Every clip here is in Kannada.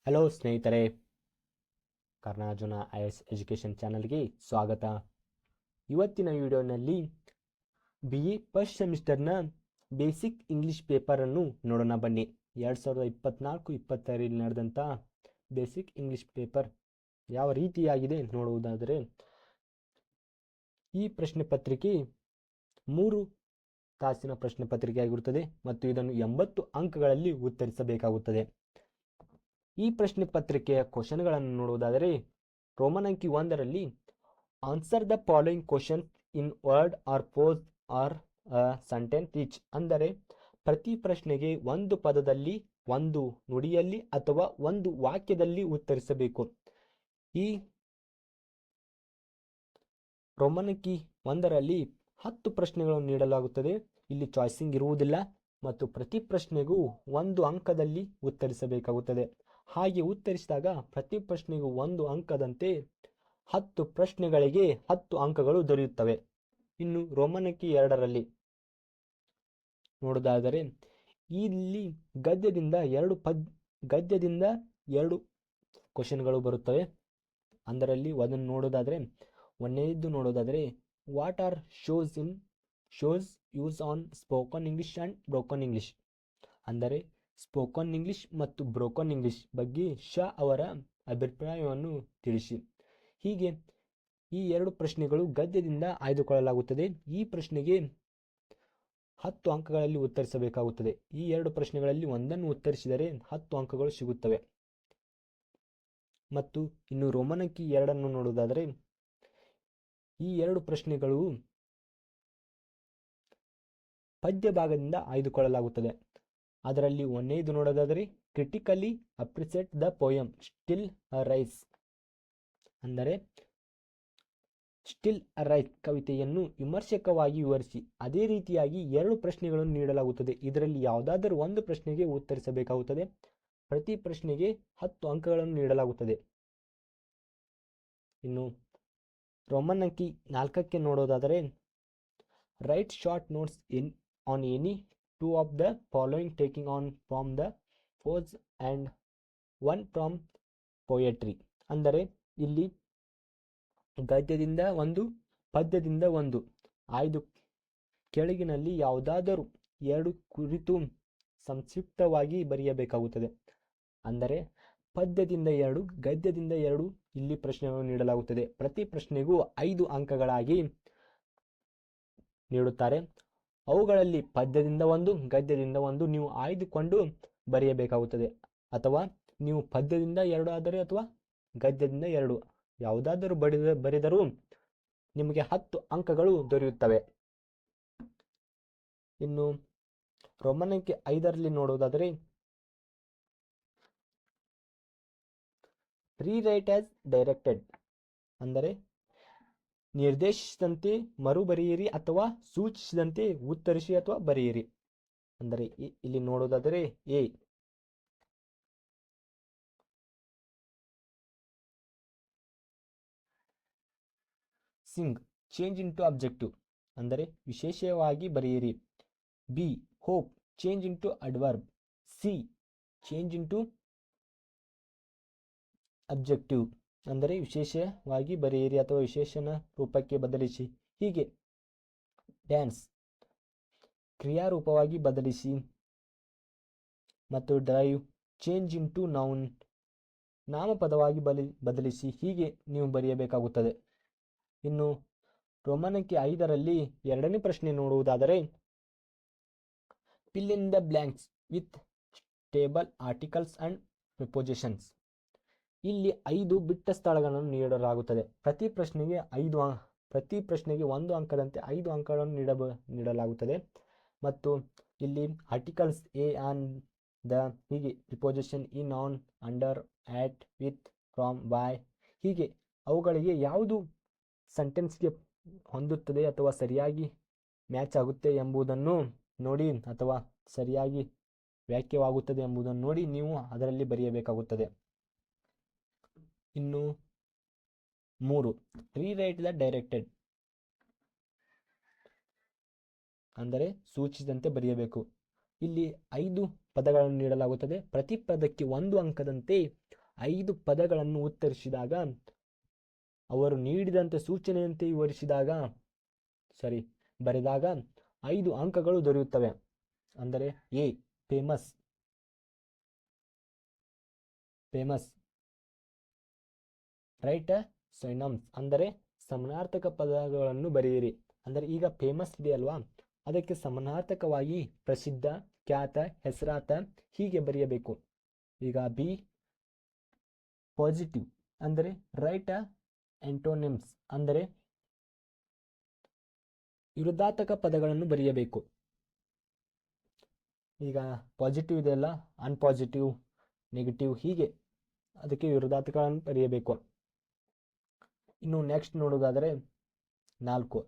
ಹಲೋ ಸ್ನೇಹಿತರೆ, ಕರ್ನಾರ್ಜುನ ಐಎಸ್ ಎಜುಕೇಷನ್ ಚಾನಲ್ಗೆ ಸ್ವಾಗತ. ಇವತ್ತಿನ ವಿಡಿಯೋನಲ್ಲಿ BE ಫಸ್ಟ್ ಸೆಮಿಸ್ಟರ್ನ ಬೇಸಿಕ್ ಇಂಗ್ಲಿಷ್ ಪೇಪರನ್ನು ನೋಡೋಣ ಬನ್ನಿ. 2024-25 ನಡೆದಂಥ ಬೇಸಿಕ್ ಇಂಗ್ಲಿಷ್ ಪೇಪರ್ ಯಾವ ರೀತಿಯಾಗಿದೆ ನೋಡುವುದಾದರೆ, ಈ ಪ್ರಶ್ನೆ ಪತ್ರಿಕೆ 3 ತಾಸಿನ ಪ್ರಶ್ನೆ ಪತ್ರಿಕೆ ಆಗಿರುತ್ತದೆ ಮತ್ತು ಇದನ್ನು 80 ಅಂಕಗಳಲ್ಲಿ ಉತ್ತರಿಸಬೇಕಾಗುತ್ತದೆ. ಈ ಪ್ರಶ್ನೆ ಪತ್ರಿಕೆಯ ಕ್ವಶನ್ಗಳನ್ನು ನೋಡುವುದಾದರೆ, ರೋಮನ್ ಅಂಕಿ 1ರಲ್ಲಿ answer the following question in word or phrase or sentence each, ಅಂದರೆ ಪ್ರತಿ ಪ್ರಶ್ನೆಗೆ ಒಂದು ಪದದಲ್ಲಿ, ಒಂದು ನುಡಿಯಲ್ಲಿ ಅಥವಾ ಒಂದು ವಾಕ್ಯದಲ್ಲಿ ಉತ್ತರಿಸಬೇಕು. ಈ ರೋಮನ್ ಅಂಕಿ 1ರಲ್ಲಿ 10 ಪ್ರಶ್ನೆಗಳನ್ನು ನೀಡಲಾಗುತ್ತದೆ. ಇಲ್ಲಿ ಚಾಯ್ಸಿಂಗ್ ಇರುವುದಿಲ್ಲ ಮತ್ತು ಪ್ರತಿ ಪ್ರಶ್ನೆಗೂ 1 ಅಂಕದಲ್ಲಿ ಉತ್ತರಿಸಬೇಕಾಗುತ್ತದೆ. ಹಾಗೆ ಉತ್ತರಿಸಿದಾಗ ಪ್ರತಿ ಪ್ರಶ್ನೆಗೂ 1 ಅಂಕದಂತೆ 10 ಪ್ರಶ್ನೆಗಳಿಗೆ 10 ಅಂಕಗಳು ದೊರೆಯುತ್ತವೆ. ಇನ್ನು ರೋಮನ್ ಅಂಕಿ 2ರಲ್ಲಿ ನೋಡುವುದಾದರೆ, ಇಲ್ಲಿ ಗದ್ಯದಿಂದ ಎರಡು ಕ್ವಶನ್ಗಳು ಬರುತ್ತವೆ. ಅದರಲ್ಲಿ ಅದನ್ನು ನೋಡೋದಾದರೆ what are shows use on spoken English and broken English, ಅಂದರೆ ಸ್ಪೋಕನ್ ಇಂಗ್ಲಿಷ್ ಮತ್ತು ಬ್ರೋಕನ್ ಇಂಗ್ಲಿಷ್ ಬಗ್ಗೆ ಶಾ ಅವರ ಅಭಿಪ್ರಾಯವನ್ನು ತಿಳಿಸಿ. ಹೀಗೆ ಈ 2 ಪ್ರಶ್ನೆಗಳು ಗದ್ಯದಿಂದ ಆಯ್ದುಕೊಳ್ಳಲಾಗುತ್ತದೆ. ಈ ಪ್ರಶ್ನೆಗೆ 10 ಅಂಕಗಳಲ್ಲಿ ಉತ್ತರಿಸಬೇಕಾಗುತ್ತದೆ. ಈ 2 ಪ್ರಶ್ನೆಗಳಲ್ಲಿ ಒಂದನ್ನು ಉತ್ತರಿಸಿದರೆ 10 ಅಂಕಗಳು ಸಿಗುತ್ತವೆ. ಮತ್ತು ಇನ್ನು ರೋಮನ್ ಅಂಕಿ 2ಅನ್ನು ನೋಡುವುದಾದರೆ, ಈ 2 ಪ್ರಶ್ನೆಗಳು ಪದ್ಯ ಭಾಗದಿಂದ ಆಯ್ದುಕೊಳ್ಳಲಾಗುತ್ತದೆ. ಅದರಲ್ಲಿ ಒಂದನೇದು ನೋಡೋದಾದರೆ, critically appreciate the poem still I rise, ಅಂದರೆ ಸ್ಟಿಲ್ ಅ ರೈಸ್ ಕವಿತೆಯನ್ನು ವಿಮರ್ಶಕವಾಗಿ ವಿವರಿಸಿ. ಅದೇ ರೀತಿಯಾಗಿ 2 ಪ್ರಶ್ನೆಗಳನ್ನು ನೀಡಲಾಗುತ್ತದೆ. ಇದರಲ್ಲಿ ಯಾವುದಾದರೂ ಒಂದು ಪ್ರಶ್ನೆಗೆ ಉತ್ತರಿಸಬೇಕಾಗುತ್ತದೆ. ಪ್ರತಿ ಪ್ರಶ್ನೆಗೆ 10 ಅಂಕಗಳನ್ನು ನೀಡಲಾಗುತ್ತದೆ. ಇನ್ನು ರೋಮನ್ ಅಂಕಿ 4ಕ್ಕೆ ನೋಡೋದಾದರೆ, right short notes on any 2 of the following taking on from the pose and 1 from poetry, ಅಂದರೆ ಇಲ್ಲಿ ಗದ್ಯದಿಂದ ಒಂದು, ಪದ್ಯದಿಂದ ಒಂದು ಆಯ್ದು ಕೆಳಗಿನಲ್ಲಿ ಯಾವುದಾದರೂ 2 ಕುರಿತು ಸಂಕ್ಷಿಪ್ತವಾಗಿ ಬರೆಯಬೇಕಾಗುತ್ತದೆ. ಅಂದರೆ ಪದ್ಯದಿಂದ 2, ಗದ್ಯದಿಂದ 2 ಇಲ್ಲಿ ಪ್ರಶ್ನೆಗಳನ್ನು ನೀಡಲಾಗುತ್ತದೆ. ಪ್ರತಿ ಪ್ರಶ್ನೆಗೂ 5 ಅಂಕಗಳಾಗಿ ನೀಡುತ್ತಾರೆ. ಅವುಗಳಲ್ಲಿ ಪದ್ಯದಿಂದ 1, ಗದ್ಯದಿಂದ 1 ನೀವು ಆಯ್ದುಕೊಂಡು ಬರೆಯಬೇಕಾಗುತ್ತದೆ. ಅಥವಾ ನೀವು ಪದ್ಯದಿಂದ 2 ಆದರೆ ಅಥವಾ ಗದ್ಯದಿಂದ 2 ಯಾವುದಾದರೂ ಬರೆದರೂ ನಿಮಗೆ 10 ಅಂಕಗಳು ದೊರೆಯುತ್ತವೆ. ಇನ್ನು ರೋಮನ್ ಅಂಕಿ 5ರಲ್ಲಿ ನೋಡುವುದಾದರೆ, ರೀರೈಟ್ ಆಸ್ ಡೈರೆಕ್ಟೆಡ್, ಅಂದರೆ ನಿರ್ದೇಶಿಸಿದಂತೆ ಮರುಬರೆಯಿರಿ ಅಥವಾ ಸೂಚಿಸಿದಂತೆ ಉತ್ತರಿಸಿ ಅಥವಾ ಬರೆಯಿರಿ. ಅಂದರೆ ಇಲ್ಲಿ ನೋಡುವುದಾದರೆ, A Singh change into objective, ಅಂದರೆ ವಿಶೇಷವಾಗಿ ಬರೆಯಿರಿ. B hope change into adverb. C change into objective, ಅಂದರೆ ವಿಶೇಷವಾಗಿ ಬರೆಯಿರಿ ಅಥವಾ ವಿಶೇಷಣ ರೂಪಕ್ಕೆ ಬದಲಿಸಿ. ಹೀಗೆ ಡ್ಯಾನ್ಸ್ ಕ್ರಿಯಾರೂಪವಾಗಿ ಬದಲಿಸಿ. ಮತ್ತು ಡ್ರೈವ್ ಚೇಂಜ್ ಇಂಟು ನೌನ್, ನಾಮಪದವಾಗಿ ಬದಲಿಸಿ. ಹೀಗೆ ನೀವು ಬರೆಯಬೇಕಾಗುತ್ತದೆ. ಇನ್ನು ರೋಮನ್ ಅಂಕಿ 5ರಲ್ಲಿ 2ನೇ ಪ್ರಶ್ನೆ ನೋಡುವುದಾದರೆ, fill in the blanks with stable articles and prepositions. ಇಲ್ಲಿ 5 ಬಿಟ್ಟ ಸ್ಥಳಗಳನ್ನು ನೀಡಲಾಗುತ್ತದೆ. ಪ್ರತಿ ಪ್ರಶ್ನೆಗೆ 1 ಅಂಕದಂತೆ 5 ಅಂಕಗಳನ್ನು ನೀಡಲಾಗುತ್ತದೆ. ಮತ್ತು ಇಲ್ಲಿ ಆರ್ಟಿಕಲ್ಸ್ ಎ, ಆನ್, ದ, ಹೀಗೆ preposition in, on, under, at, with, from, by, ಹೀಗೆ ಅವುಗಳಿಗೆ ಯಾವುದು ಸೆಂಟೆನ್ಸ್ಗೆ ಹೊಂದುತ್ತದೆ ಅಥವಾ ಸರಿಯಾಗಿ ಮ್ಯಾಚ್ ಆಗುತ್ತೆ ಎಂಬುದನ್ನು ನೋಡಿ, ಅಥವಾ ಸರಿಯಾಗಿ ವ್ಯಾಖ್ಯವಾಗುತ್ತದೆ ಎಂಬುದನ್ನು ನೋಡಿ ನೀವು ಅದರಲ್ಲಿ ಬರೆಯಬೇಕಾಗುತ್ತದೆ. ಇನ್ನು 3 ರೀರೈಟ್ ದ ಡೈರೆಕ್ಟೆಡ್, ಅಂದರೆ ಸೂಚಿಸಿದಂತೆ ಬರೆಯಬೇಕು. ಇಲ್ಲಿ 5 ಪದಗಳನ್ನು ನೀಡಲಾಗುತ್ತದೆ. ಪ್ರತಿ ಪದಕ್ಕೆ 1 ಅಂಕದಂತೆ 5 ಪದಗಳನ್ನು ಉತ್ತರಿಸಿದಾಗ ಅವರು ನೀಡಿದಂತೆ ಸೂಚನೆಯಂತೆ ಬರೆದಾಗ 5 ಅಂಕಗಳು ದೊರೆಯುತ್ತವೆ. ಅಂದರೆ ಎ ಫೇಮಸ್ ರೈಟ್ ಸೈನಮ್ಸ್ ಅಂದರೆ ಸಮಾನಾರ್ಥಕ ಪದಗಳನ್ನು ಬರೆಯಿರಿ. ಅಂದರೆ ಈಗ ಫೇಮಸ್ ಇದೆ ಅಲ್ವಾ, ಅದಕ್ಕೆ ಸಮಾನಾರ್ಥಕವಾಗಿ ಪ್ರಸಿದ್ಧ, ಖ್ಯಾತ, ಹೆಸರಾತ ಹೀಗೆ ಬರೆಯಬೇಕು. ಈಗ ಬಿ ಪಾಸಿಟಿವ್ ಅಂದರೆ ರೈಟ್ ಆಂಟೋನಿಮ್ಸ್ ಅಂದರೆ ವಿರುದ್ಧಾರ್ಥಕ ಪದಗಳನ್ನು ಬರೆಯಬೇಕು. ಈಗ ಪಾಸಿಟಿವ್ ಇದೆಯಲ್ಲ, ಅನ್ಪಾಸಿಟಿವ್, ನೆಗೆಟಿವ್ ಹೀಗೆ ಅದಕ್ಕೆ ವಿರುದ್ಧಾರ್ಥಕಗಳನ್ನು ಬರೆಯಬೇಕು. ಇನ್ನು ನೆಕ್ಸ್ಟ್ ನೋಡೋದಾದರೆ 4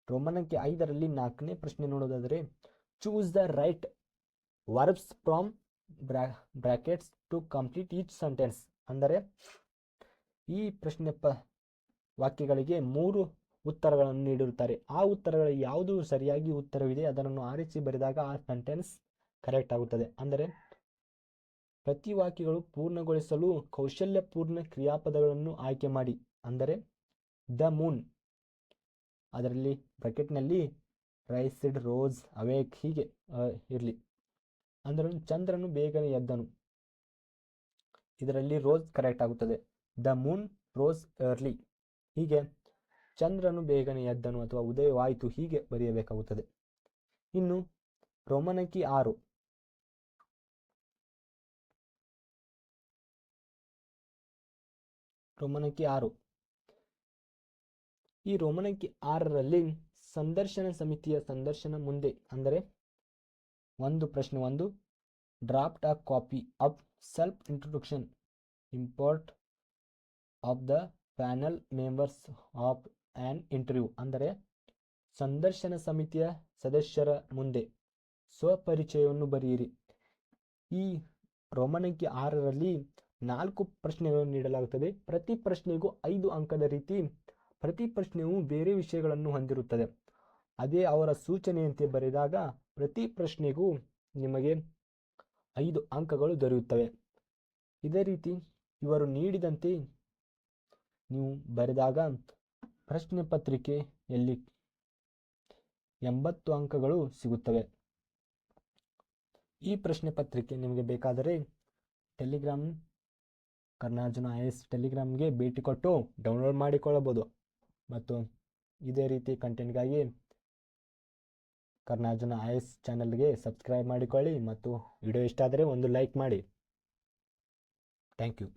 ರೋಮನ್ ಅಂಕಿ 5ರಲ್ಲಿ 4ನೇ ಪ್ರಶ್ನೆ ನೋಡೋದಾದರೆ choose the right verbs from brackets to complete each sentence. ಅಂದರೆ ಈ ಪ್ರಶ್ನೆ ವಾಕ್ಯಗಳಿಗೆ 3 ಉತ್ತರಗಳನ್ನು ನೀಡಿರುತ್ತಾರೆ. ಆ ಉತ್ತರಗಳಲ್ಲಿ ಯಾವುದು ಸರಿಯಾಗಿ ಉತ್ತರವಿದೆ ಅದನ್ನು ಆರಿಸಿ ಬರೆದಾಗ ಆ ಸೆಂಟೆನ್ಸ್ ಕರೆಕ್ಟ್ ಆಗುತ್ತದೆ. ಅಂದರೆ ಪ್ರತಿ ವಾಕ್ಯಗಳು ಪೂರ್ಣಗೊಳಿಸಲು ಕೌಶಲ್ಯಪೂರ್ಣ ಕ್ರಿಯಾಪದಗಳನ್ನು ಆಯ್ಕೆ ಮಾಡಿ. ಅಂದರೆ ದ ಮೂನ್, ಅದರಲ್ಲಿ ಬ್ರಾಕೆಟ್ನಲ್ಲಿ ರೈಸ್ಡ್, ರೋಸ್, ಅವೇಕ್ ಹೀಗೆ ಇರಲಿ. ಅಂದರೆ ಚಂದ್ರನು ಬೇಗನೆ ಎದ್ದನು, ಇದರಲ್ಲಿ ರೋಸ್ ಕರೆಕ್ಟ್ ಆಗುತ್ತದೆ. ದ ಮೂನ್ ರೋಸ್ ಅರ್ಲಿ, ಹೀಗೆ ಚಂದ್ರನು ಬೇಗನೆ ಎದ್ದನು ಅಥವಾ ಉದಯವಾಯಿತು ಹೀಗೆ ಬರೆಯಬೇಕಾಗುತ್ತದೆ. ಇನ್ನು ರೋಮನ್ ಅಂಕಿ 6 ಈ ರೋಮನ್ ಅಂಕಿ 6ರಲ್ಲಿ ಸಂದರ್ಶನ ಸಮಿತಿಯ ಸಂದರ್ಶನ ಮುಂದೆ, ಅಂದರೆ 1 ಪ್ರಶ್ನೆ 1 draft a copy of self introduction in front of the panel members of an interview. ಅಂದರೆ ಸಂದರ್ಶನ ಸಮಿತಿಯ ಸದಸ್ಯರ ಮುಂದೆ ಸ್ವಪರಿಚಯವನ್ನು ಬರೆಯಿರಿ. ಈ ರೋಮನ್ ಅಂಕಿ 6ರಲ್ಲಿ 4 ಪ್ರಶ್ನೆಗಳನ್ನು ನೀಡಲಾಗುತ್ತದೆ. ಪ್ರತಿ ಪ್ರಶ್ನೆಗೂ 5 ಅಂಕದ ರೀತಿ ಪ್ರತಿ ಪ್ರಶ್ನೆಯು ಬೇರೆ ವಿಷಯಗಳನ್ನು ಹೊಂದಿರುತ್ತದೆ. ಅದೇ ಅವರ ಸೂಚನೆಯಂತೆ ಬರೆದಾಗ ಪ್ರತಿ ಪ್ರಶ್ನೆಗೂ ನಿಮಗೆ 5 ಅಂಕಗಳು ದೊರೆಯುತ್ತವೆ. ಇದೇ ರೀತಿ ಇವರು ನೀಡಿದಂತೆ ನೀವು ಬರೆದಾಗ ಪ್ರಶ್ನೆ ಪತ್ರಿಕೆಯಲ್ಲಿ 80 ಅಂಕಗಳು ಸಿಗುತ್ತವೆ. ಈ ಪ್ರಶ್ನೆ ಪತ್ರಿಕೆ ನಿಮಗೆ ಬೇಕಾದರೆ ಟೆಲಿಗ್ರಾಮ್ ಕರ್ನಾರ್ಜುನ IAS ಟೆಲಿಗ್ರಾಮ್ಗೆ ಭೇಟಿ ಕೊಟ್ಟು ಡೌನ್ಲೋಡ್ ಮಾಡಿಕೊಳ್ಳಬಹುದು. ಮತ್ತು ಇದೇ ರೀತಿ ಕಂಟೆಂಟ್ಗಾಗಿ ಕರ್ನಾರ್ಜುನ IAS ಚಾನಲ್ಗೆ ಸಬ್ಸ್ಕ್ರೈಬ್ ಮಾಡಿಕೊಳ್ಳಿ ಮತ್ತು ವಿಡಿಯೋ ಇಷ್ಟ ಆದರೆ ಒಂದು ಲೈಕ್ ಮಾಡಿ. Thank you.